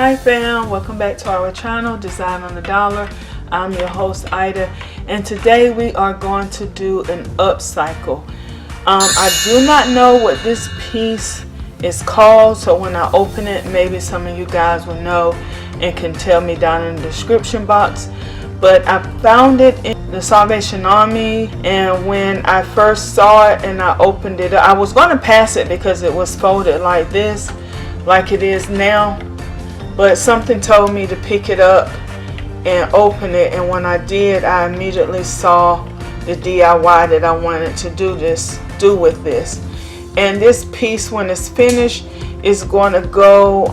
Hi fam, welcome back to our channel, Design on the Dollar. I'm your host Ida, and today we are going to do an upcycle. I do not know what this piece is called, so when I open it, maybe some of you guys will know and can tell me down in the description box. But I found it in the Salvation Army, and when I first saw it and I opened it, I was going to pass it because it was folded like this, like it is now. But something told me to pick it up and open it, and when I did, I immediately saw the DIY that I wanted to do with this. And this piece, when it's finished, is going to go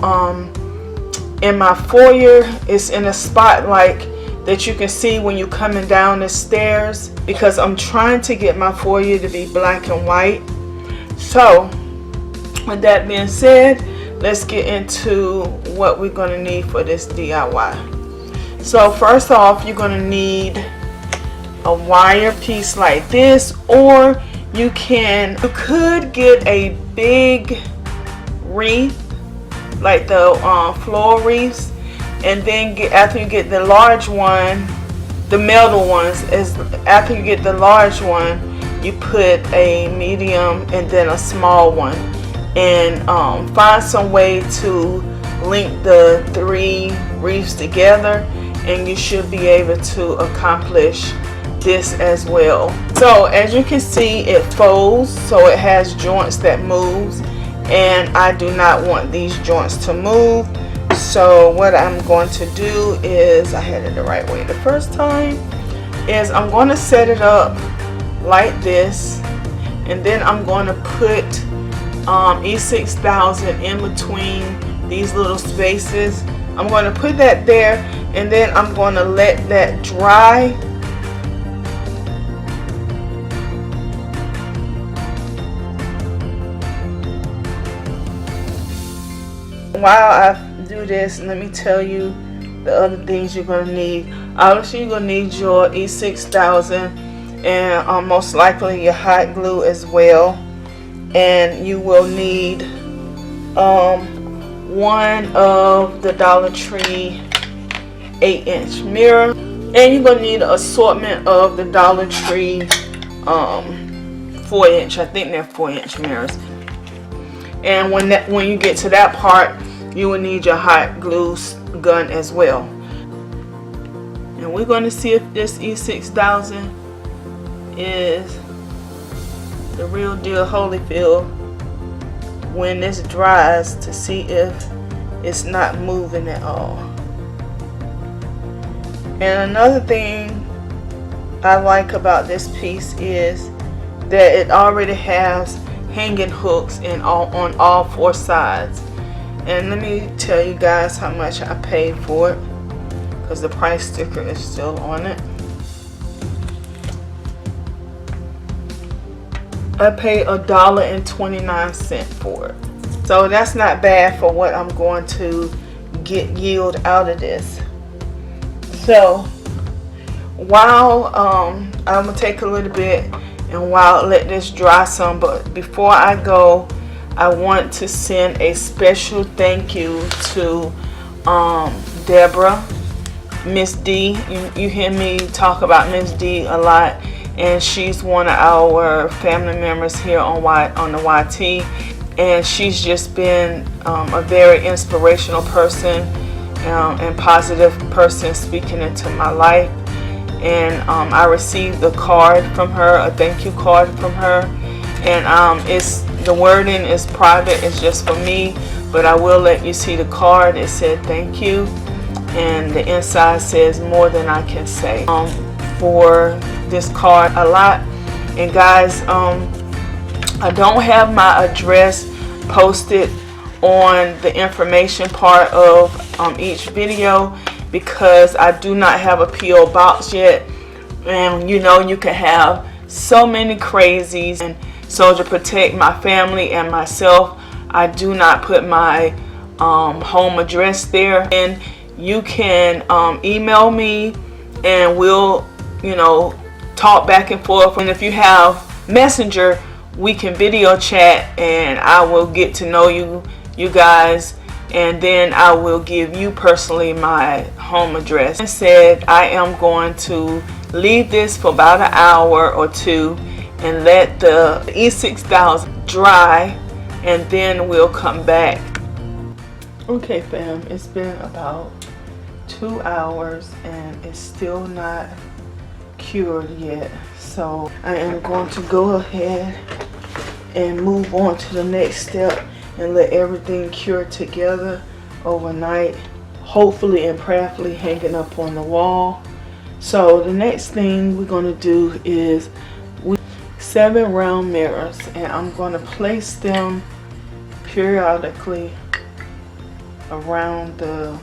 in my foyer. It's in a spot like that you can see when you're coming down the stairs, because I'm trying to get my foyer to be black and white. So with that being said, let's get into what we're going to need for this DIY. So first off, you're going to need a wire piece like this, or you could get a big wreath like the floral wreaths, and then after you get the large one, the metal ones, after you get the large one, you put a medium and then a small one, and find some way to link the three wreaths together, and you should be able to accomplish this as well. So as you can see, it folds, so it has joints that moves, and I do not want these joints to move. So what I'm going to do is, I had it the right way the first time, is I'm going to set it up like this, and then I'm going to put E6000 in between these little spaces. I'm going to put that there, and then I'm going to let that dry. While I do this, let me tell you the other things you're going to need. Obviously, you're going to need your E6000 and most likely your hot glue as well. And you will need one of the Dollar Tree 8-inch mirror, and you're going to need an assortment of the Dollar Tree 4-inch. I think they're 4-inch mirrors. And when you get to that part, you will need your hot glue gun as well. And we're going to see if this E6000 is the real deal Holyfield when this dries, to see if it's not moving at all. And another thing I like about this piece is that it already has hanging hooks on all four sides. And let me tell you guys how much I paid for it, because the price sticker is still on it. I paid $1.29 for it. So that's not bad for what I'm going to get yield out of this. So while I'm gonna take a little bit and let this dry some, but before I go, I want to send a special thank you to Deborah, Miss D. You hear me talk about Miss D a lot, and she's one of our family members here on the YT, and she's just been a very inspirational person and positive person speaking into my life. And I received a card from her, a thank you card from her, and the wording is private, it's just for me, but I will let you see the card. It said thank you, and the inside says more than I can say for this card a lot. And guys, I don't have my address posted on the information part of each video, because I do not have a PO box yet. And you know, you can have so many crazies, and so to protect my family and myself, I do not put my home address there. And you can email me, and we'll talk back and forth. And if you have Messenger, we can video chat, and I will get to know you guys and then I will give you personally my home address. I said I am going to leave this for about an hour or two and let the E6000 dry, and then we'll come back. Okay fam, it's been about 2 hours and it's still not cured yet, so I am going to go ahead and move on to the next step and let everything cure together overnight, hopefully and prayerfully hanging up on the wall. So the next thing we're going to do is 7 round mirrors, and I'm going to place them periodically around the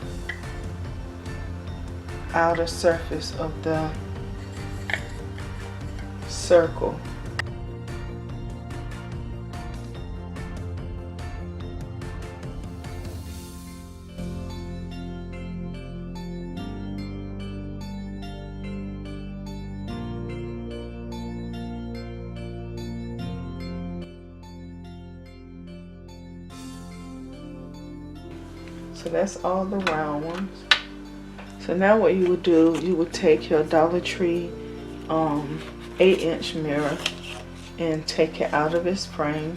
outer surface of the circle. So that's all the round ones. So now what you would do, you would take your Dollar Tree 8-inch mirror and take it out of its frame.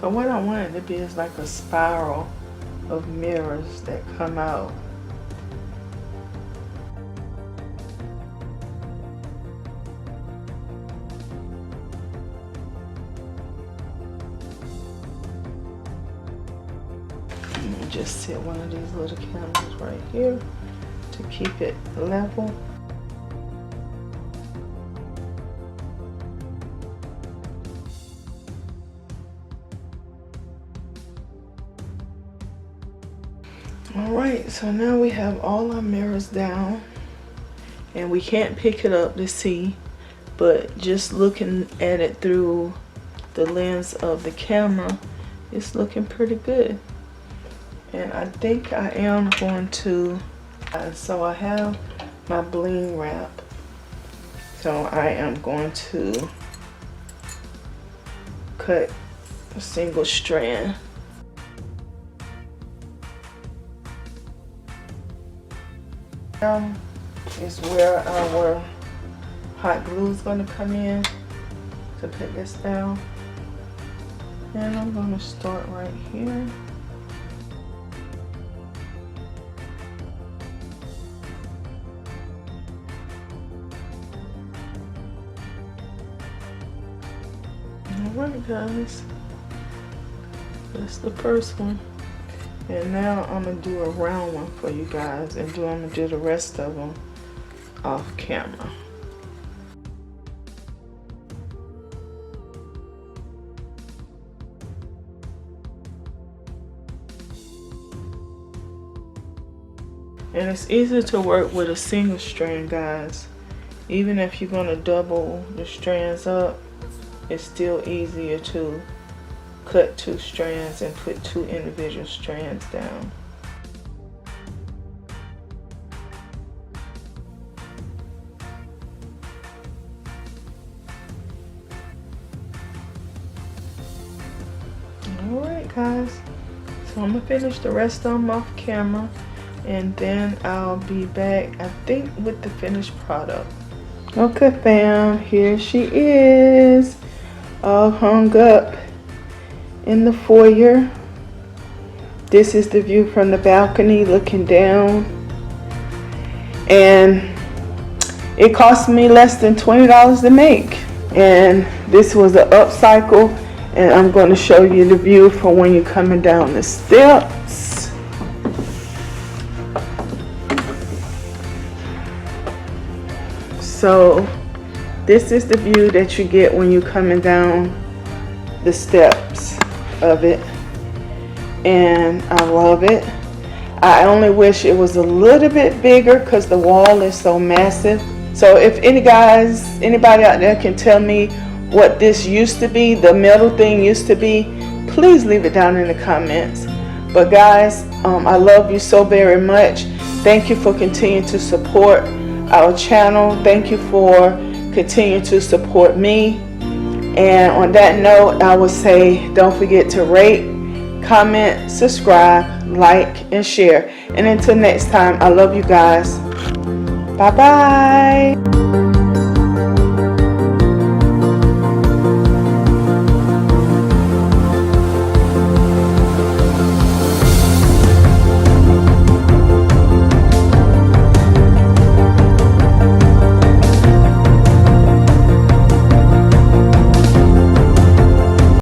So what I want it to be is like a spiral of mirrors that come out. Just set one of these little candles right here to keep it level. Alright, so now we have all our mirrors down, and we can't pick it up to see, but just looking at it through the lens of the camera, it's looking pretty good. And I think I am going to, so I have my bling wrap. So I am going to cut a single strand. Now is where our hot glue is going to come in to put this down. And I'm going to start right here. Alright guys, that's the first one, and now I'm gonna do a round one for you guys, and I'm gonna do the rest of them off camera. And it's easy to work with a single strand, guys. Even if you're gonna double the strands up, it's still easier to cut 2 strands and put 2 individual strands down. Alright guys, so I'm gonna finish the rest of them off camera, and then I'll be back, I think, with the finished product. Okay fam, here she is, all hung up in the foyer. This is the view from the balcony looking down, and it cost me less than $20 to make, and this was an upcycle, and I'm going to show you the view for when you're coming down the steps. So this is the view that you get when you're coming down the steps of it, and I love it. I only wish it was a little bit bigger because the wall is so massive. So if anybody out there can tell me what this used to be, the metal thing used to be, please leave it down in the comments. But guys, I love you so very much. Thank you for continuing to support our channel. Thank you for continuing to support me. And on that note, I would say don't forget to rate, comment, subscribe, like, and share. And until next time, I love you guys. Bye bye.